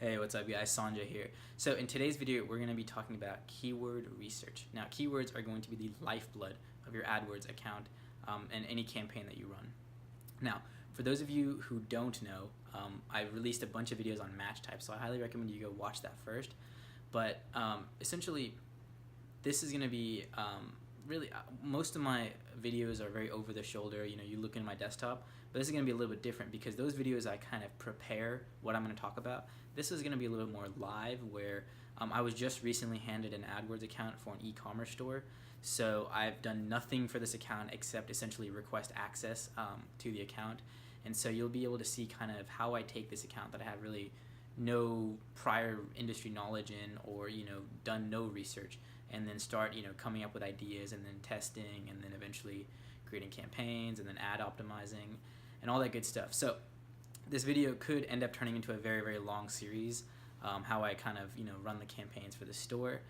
Hey, what's up guys? Sanjay here. So in today's video, we're going to be talking about keyword research. Now, keywords are going to be the lifeblood of your AdWords account and any campaign that you run. Now, for those of you who don't know, I've released a bunch of videos on match types, so I highly recommend you go watch that first. But essentially, this is going to be really most of my videos are very over the shoulder. You look in my desktop, but this is going to be a little bit different because those videos I kind of prepare what I'm going to talk about. This is going to be a little bit more live, where I was just recently handed an AdWords account for an e-commerce store. So I've done nothing for this account except essentially request access to the account. And so you'll be able to see kind of how I take this account that I have really no prior industry knowledge in, or done no research, and then start coming up with ideas, and then testing, and then eventually creating campaigns, and then ad optimizing and all that good stuff. So this video could end up turning into a very, very long series, how I kind of run the campaigns for the store.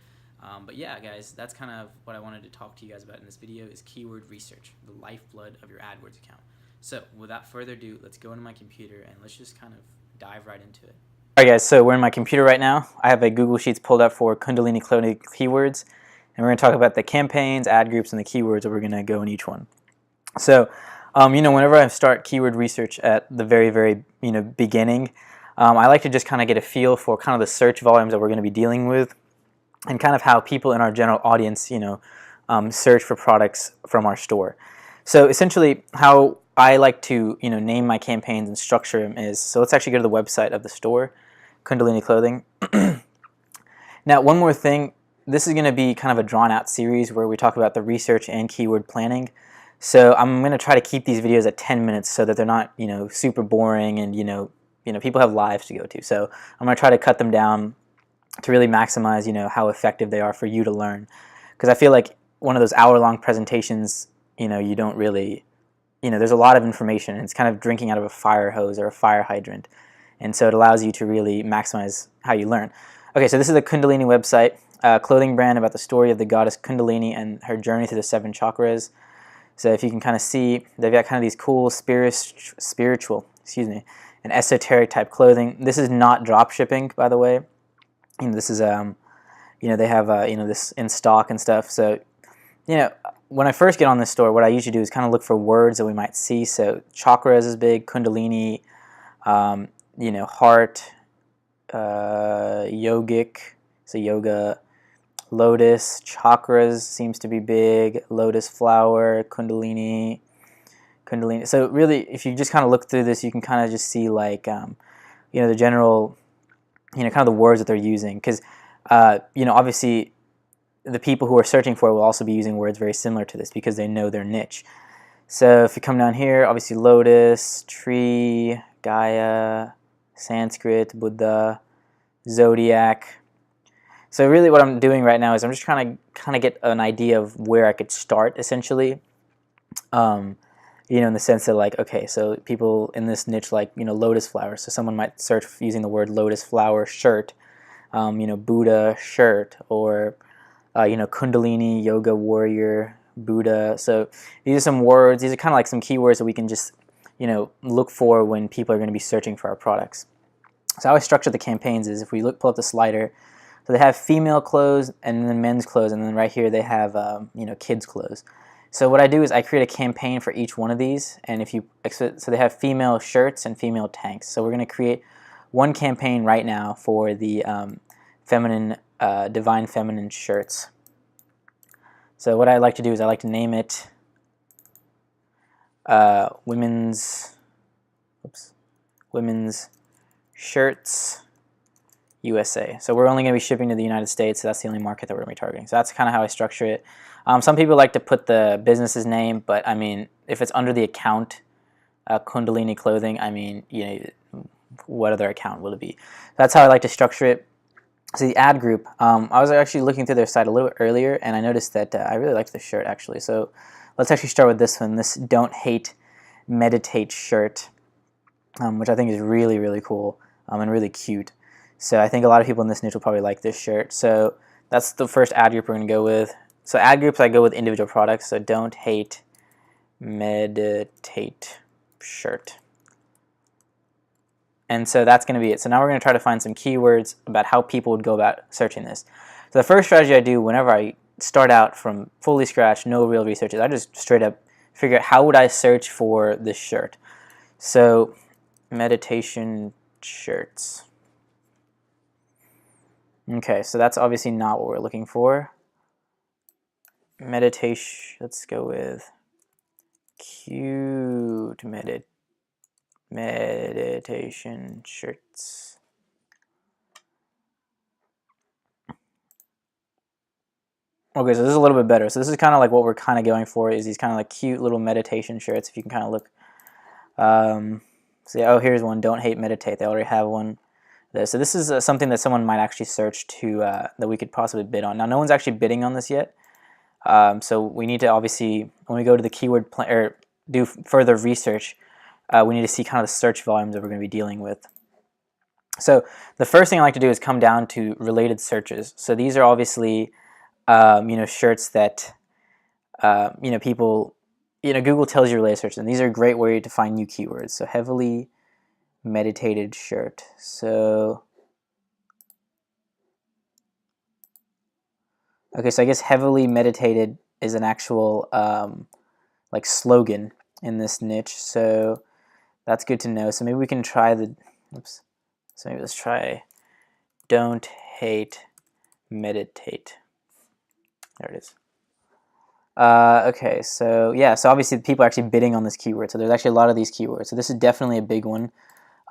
But yeah, guys, that's kind of what I wanted to talk to you guys about in this video, is keyword research, the lifeblood of your AdWords account. So without further ado, let's go into my computer and let's just kind of dive right into it. Alright guys, so we're in my computer right now. I have a Google Sheets pulled up for Kundalini Clothing keywords, and we're going to talk about the campaigns, ad groups, and the keywords that we're going to go in each one. So, whenever I start keyword research at the very, very, beginning, I like to just kind of get a feel for kind of the search volumes that we're going to be dealing with, and kind of how people in our general audience, search for products from our store. So essentially, how I like to, name my campaigns and structure them is, so let's actually go to the website of the store, Kundalini Clothing. Now, one more thing, this is going to be kind of a drawn-out series where we talk about the research and keyword planning. So I'm going to try to keep these videos at 10 minutes so that they're not, super boring, and, people have lives to go to. So I'm going to try to cut them down to really maximize, how effective they are for you to learn. Because I feel like one of those hour-long presentations, you don't really, there's a lot of information, and it's kind of drinking out of a fire hose or a fire hydrant. And so it allows you to really maximize how you learn. Okay, so this is the Kundalini website, clothing brand about the story of the goddess Kundalini and her journey through the 7 chakras. So if you can kind of see, they've got kind of these cool spiritual, and esoteric type clothing. This is not drop shipping, by the way. This is, they have, this in stock and stuff. So, when I first get on this store, what I usually do is kind of look for words that we might see. So chakras is big, Kundalini, heart, yogic, so yoga, lotus, chakras seems to be big, lotus flower, Kundalini. So really, if you just kind of look through this, you can kind of just see like, the general, kind of the words that they're using. Because, obviously, the people who are searching for it will also be using words very similar to this because they know their niche. So if you come down here, obviously lotus, tree, Gaia, Sanskrit, Buddha, zodiac. So really what I'm doing right now is I'm just trying to kind of get an idea of where I could start, essentially. In the sense that, like, okay, so people in this niche like, lotus flowers. So someone might search using the word lotus flower shirt, Buddha shirt, or Kundalini, yoga warrior, Buddha. So these are some words. These are kind of like some keywords that we can just, look for when people are going to be searching for our products. So how I structure the campaigns is, if we pull up the slider, so they have female clothes and then men's clothes, and then right here they have, kids clothes. So what I do is I create a campaign for each one of these, and so they have female shirts and female tanks. So we're going to create one campaign right now for the feminine, divine feminine shirts. So what I like to do is I like to name it women's shirts USA. So we're only going to be shipping to the United States, so that's the only market that we're going to be targeting. So that's kind of how I structure it. Some people like to put the business's name, but I mean, if it's under the account, Kundalini Clothing, I mean, what other account will it be? That's how I like to structure it. So the ad group, I was actually looking through their site a little bit earlier, and I noticed that I really liked this shirt, actually. So let's actually start with this one, this Don't Hate, Meditate shirt, which I think is really, really cool and really cute. So I think a lot of people in this niche will probably like this shirt. So that's the first ad group we're going to go with. So ad groups, I go with individual products. So Don't Hate, Meditate shirt. And so that's going to be it. So now we're going to try to find some keywords about how people would go about searching this. So the first strategy I do whenever I start out from fully scratch, no real research, is I just straight up figure out how would I search for this shirt. So meditation shirts. Okay, so that's obviously not what we're looking for. Meditation, let's go with cute meditation shirts. Okay, so this is a little bit better. So this is kind of like what we're kind of going for, is these kind of like cute little meditation shirts. If you can kind of look. So yeah, oh, here's one. Don't hate, meditate. They already have one there. So this is something that someone might actually search to, that we could possibly bid on. Now, no one's actually bidding on this yet. So we need to obviously, when we go to the keyword or do further research, we need to see kind of the search volumes that we're going to be dealing with. So the first thing I like to do is come down to related searches. So these are obviously shirts that people, Google tells you related search, and these are a great way to find new keywords. So heavily meditated shirt. So okay, so I guess heavily meditated is an actual like slogan in this niche. So that's good to know. So maybe we can try the. Oops. So maybe let's try. Don't hate, meditate. There it is. Okay, so yeah, so obviously people are actually bidding on this keyword. So there's actually a lot of these keywords. So this is definitely a big one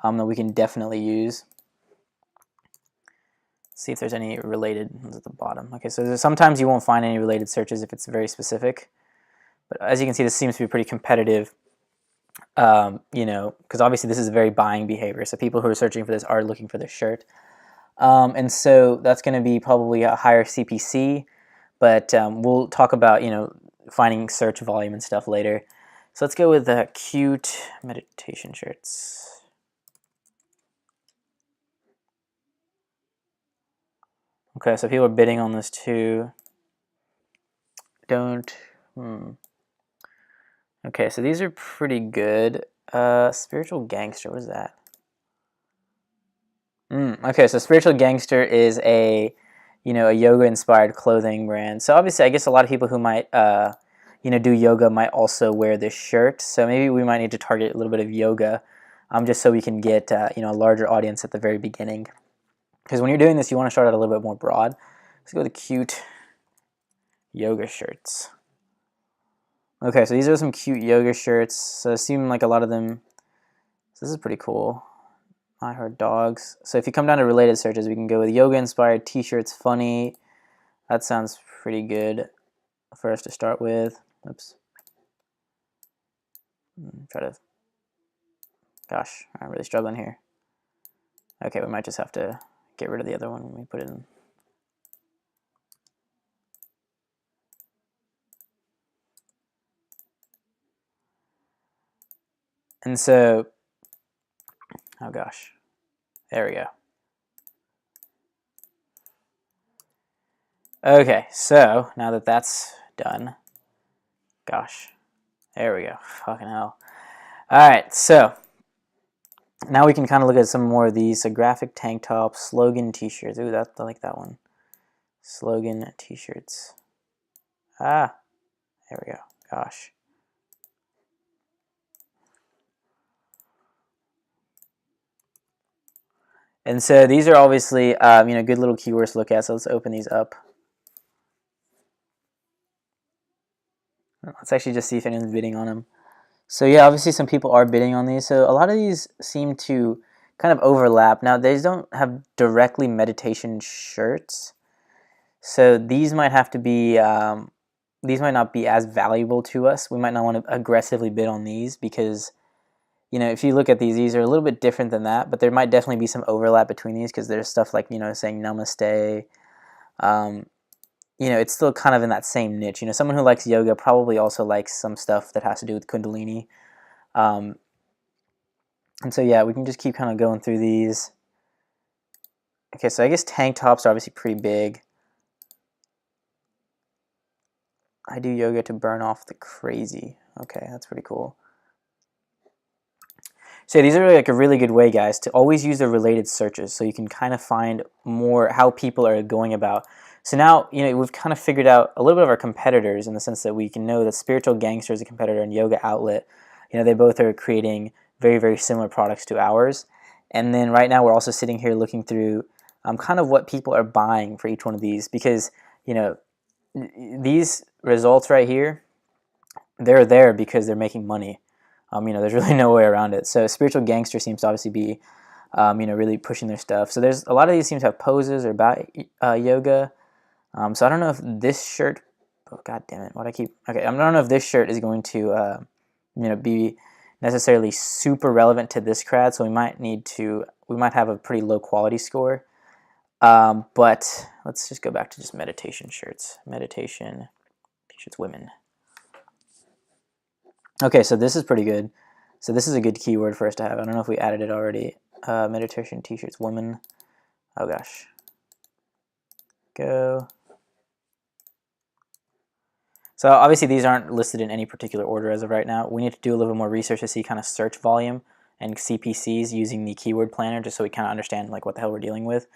that we can definitely use. Let's see if there's any related ones at the bottom. Okay, so sometimes you won't find any related searches if it's very specific. But as you can see, this seems to be pretty competitive. Because obviously this is a very buying behavior. So people who are searching for this are looking for this shirt. And so that's going to be probably a higher CPC. But we'll talk about, finding search volume and stuff later. So let's go with the cute meditation shirts. Okay, so people are bidding on this too. Okay, so these are pretty good. Spiritual Gangster, what is that? Okay, so Spiritual Gangster is a yoga-inspired clothing brand. So obviously, I guess a lot of people who might, do yoga might also wear this shirt. So maybe we might need to target a little bit of yoga, just so we can get, a larger audience at the very beginning. Because when you're doing this, you want to start out a little bit more broad. Let's go with the cute yoga shirts. Okay, so these are some cute yoga shirts. So it seems like a lot of them. So this is pretty cool. I heard dogs. So if you come down to related searches, we can go with yoga-inspired t-shirts, funny. That sounds pretty good for us to start with. Oops. Gosh, I'm really struggling here. Okay, we might just have to get rid of the other one when we put it in. And so, oh gosh, there we go. Okay, so now that that's done, gosh, there we go, fucking hell. All right, so now we can kind of look at some more of these. So graphic tank tops, slogan t-shirts. Ooh, I like that one. Slogan t-shirts. Ah, there we go, gosh. And so these are obviously, good little keywords to look at. So let's open these up. Let's actually just see if anyone's bidding on them. So yeah, obviously some people are bidding on these. So a lot of these seem to kind of overlap. Now, these don't have directly meditation shirts. So these might have to be, these might not be as valuable to us. We might not want to aggressively bid on these because, if you look at these are a little bit different than that, but there might definitely be some overlap between these because there's stuff like, saying namaste. It's still kind of in that same niche. Someone who likes yoga probably also likes some stuff that has to do with Kundalini. And so, yeah, we can just keep kind of going through these. Okay, so I guess tank tops are obviously pretty big. I do yoga to burn off the crazy. Okay, that's pretty cool. So yeah, these are like a really good way, guys, to always use the related searches so you can kind of find more how people are going about. So now, we've kind of figured out a little bit of our competitors in the sense that we can know that Spiritual Gangster is a competitor and Yoga Outlet. They both are creating very, very similar products to ours. And then right now we're also sitting here looking through kind of what people are buying for each one of these, because, these results right here, they're there because they're making money. There's really no way around it. So Spiritual Gangster seems to obviously be, really pushing their stuff. So there's a lot of these seems to have poses or about yoga. So I don't know if this shirt, oh god damn it, okay, I don't know if this shirt is going to, be necessarily super relevant to this crowd. So we might have a pretty low quality score. But let's just go back to just meditation shirts, meditation t-shirts, women. Okay, so this is pretty good. So this is a good keyword for us to have. I don't know if we added it already. Meditation t-shirts, women. Oh gosh. Go. So obviously these aren't listed in any particular order as of right now. We need to do a little bit more research to see kind of search volume and CPCs using the keyword planner, just so we kind of understand like what the hell we're dealing with.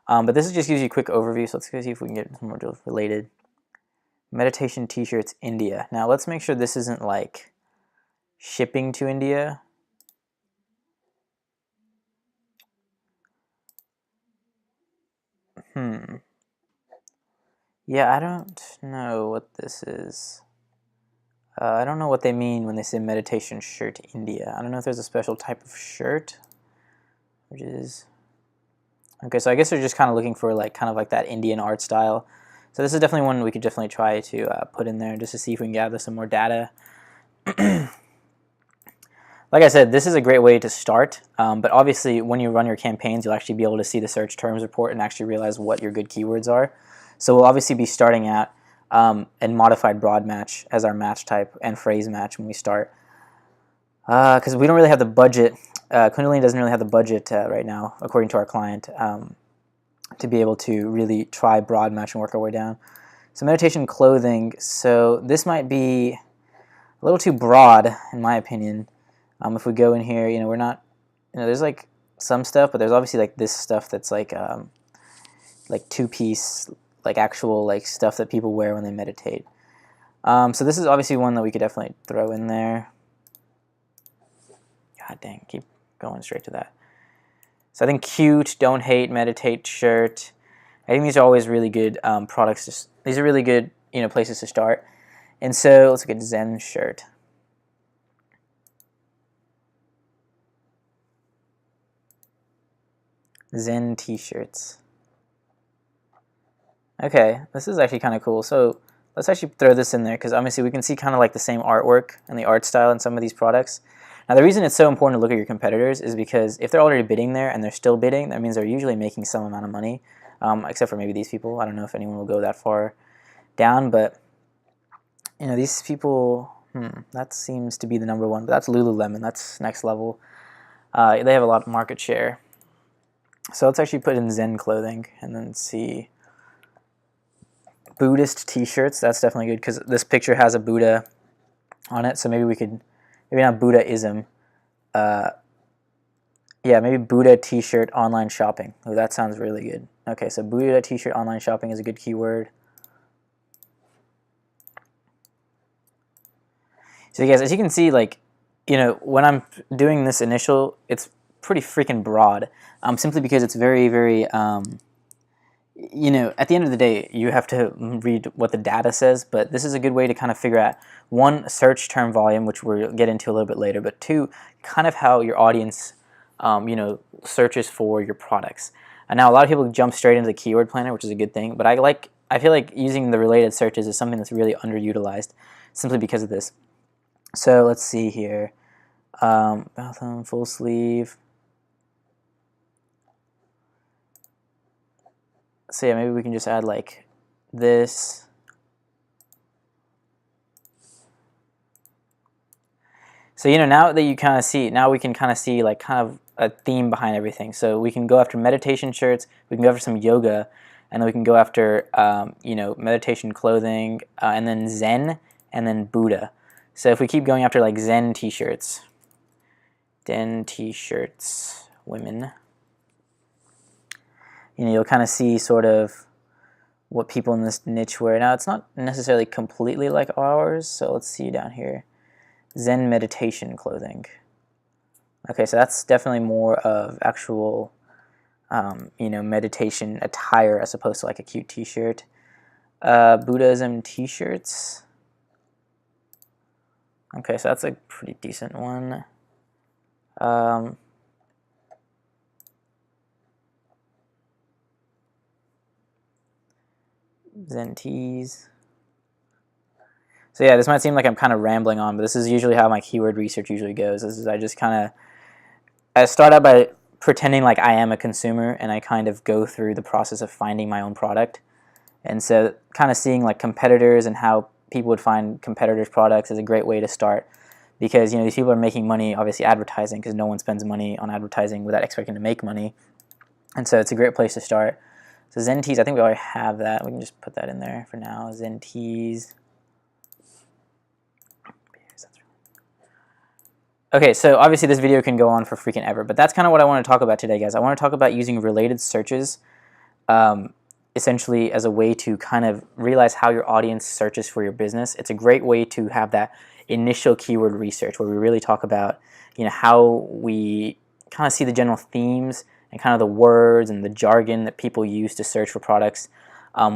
But this just gives you a quick overview. So let's go see if we can get some more related. Meditation t-shirts, India. Now let's make sure this isn't like shipping to India. Yeah, I don't know what this is. I don't know what they mean when they say meditation shirt India. I don't know if there's a special type of shirt, which is okay. So I guess they're just kind of looking for like kind of like that Indian art style. So this is definitely one we could definitely try to put in there just to see if we can gather some more data. Like I said, this is a great way to start, but obviously when you run your campaigns, you'll actually be able to see the search terms report and actually realize what your good keywords are. So we'll obviously be starting at and modified broad match as our match type and phrase match when we start. Because we don't really have the budget, Kundalini doesn't really have the budget right now, according to our client, to be able to really try broad match and work our way down. So meditation clothing, so this might be a little too broad in my opinion. If we go in here, we're not, there's like some stuff, but there's obviously like this stuff that's like two-piece, like actual like stuff that people wear when they meditate. So this is obviously one that we could definitely throw in there. God dang, keep going straight to that. So I think cute, don't hate, meditate shirt. I think these are always really good products. These are really good places to start. And so let's look at Zen shirt. Zen t-shirts. Okay, this is actually kind of cool. So let's actually throw this in there because obviously we can see kind of like the same artwork and the art style in some of these products. Now the reason it's so important to look at your competitors is because if they're already bidding there and they're still bidding, that means they're usually making some amount of money, except for maybe these people. I don't know if anyone will go that far down, but these people, that seems to be the number one, but that's Lululemon. That's next level. They have a lot of market share. So let's actually put in Zen clothing and then see Buddhist t-shirts. That's definitely good because this picture has a Buddha on it. So maybe we could, maybe not Buddhism. Yeah, maybe Buddha t-shirt online shopping. Oh, that sounds really good. Okay, so Buddha t-shirt online shopping is a good keyword. So you guys, as you can see, like, when I'm doing this initial, it's pretty freaking broad, simply because it's very, very, at the end of the day, you have to read what the data says, but this is a good way to kind of figure out, one, search term volume, which we'll get into a little bit later, but two, kind of how your audience, searches for your products. And now a lot of people jump straight into the keyword planner, which is a good thing, but I feel like using the related searches is something that's really underutilized, simply because of this. So let's see here, bathroom, full sleeve. So yeah, maybe we can just add like this. So now that you kind of see, now we can kind of see like kind of a theme behind everything. So we can go after meditation shirts, we can go after some yoga, and then we can go after meditation clothing, and then Zen, and then Buddha. So if we keep going after like Zen t-shirts, Den t-shirts, women. You'll kind of see sort of what people in this niche wear. Now, it's not necessarily completely like ours, so let's see down here. Zen meditation clothing. Okay, so that's definitely more of actual, meditation attire as opposed to like a cute t-shirt. Buddhism t-shirts. Okay, so that's a pretty decent one. Zen tees. So yeah, this might seem like I'm kind of rambling on, but this is usually how my keyword research usually goes. I start out by pretending like I am a consumer, and I kind of go through the process of finding my own product. And so kind of seeing like competitors and how people would find competitors' products is a great way to start, because these people are making money, obviously advertising, because no one spends money on advertising without expecting to make money. And so it's a great place to start. So Zen tees, I think we already have that. We can just put that in there for now. Zen tees. Okay, so obviously this video can go on for freaking ever, but that's kind of what I want to talk about today, guys. I want to talk about using related searches essentially as a way to kind of realize how your audience searches for your business. It's a great way to have that initial keyword research where we really talk about how we kind of see the general themes and kind of the words and the jargon that people use to search for products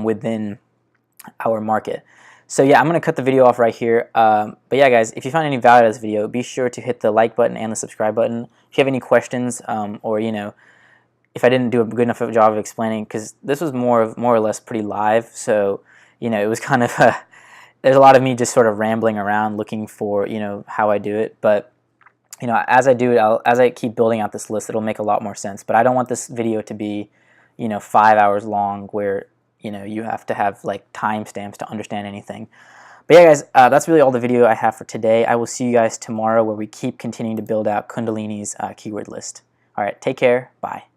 within our market. So yeah, I'm going to cut the video off right here. But yeah, guys, if you found any value out of this video, be sure to hit the like button and the subscribe button. If you have any questions or if I didn't do a good enough job of explaining, because this was more or less pretty live, so it was kind of there's a lot of me just sort of rambling around looking for how I do it. But as I do it, as I keep building out this list, it'll make a lot more sense. But I don't want this video to be 5 hours long where you have to have like timestamps to understand anything. But yeah, guys, that's really all the video I have for today. I will see you guys tomorrow where we keep continuing to build out Kundalini's keyword list. All right, take care. Bye.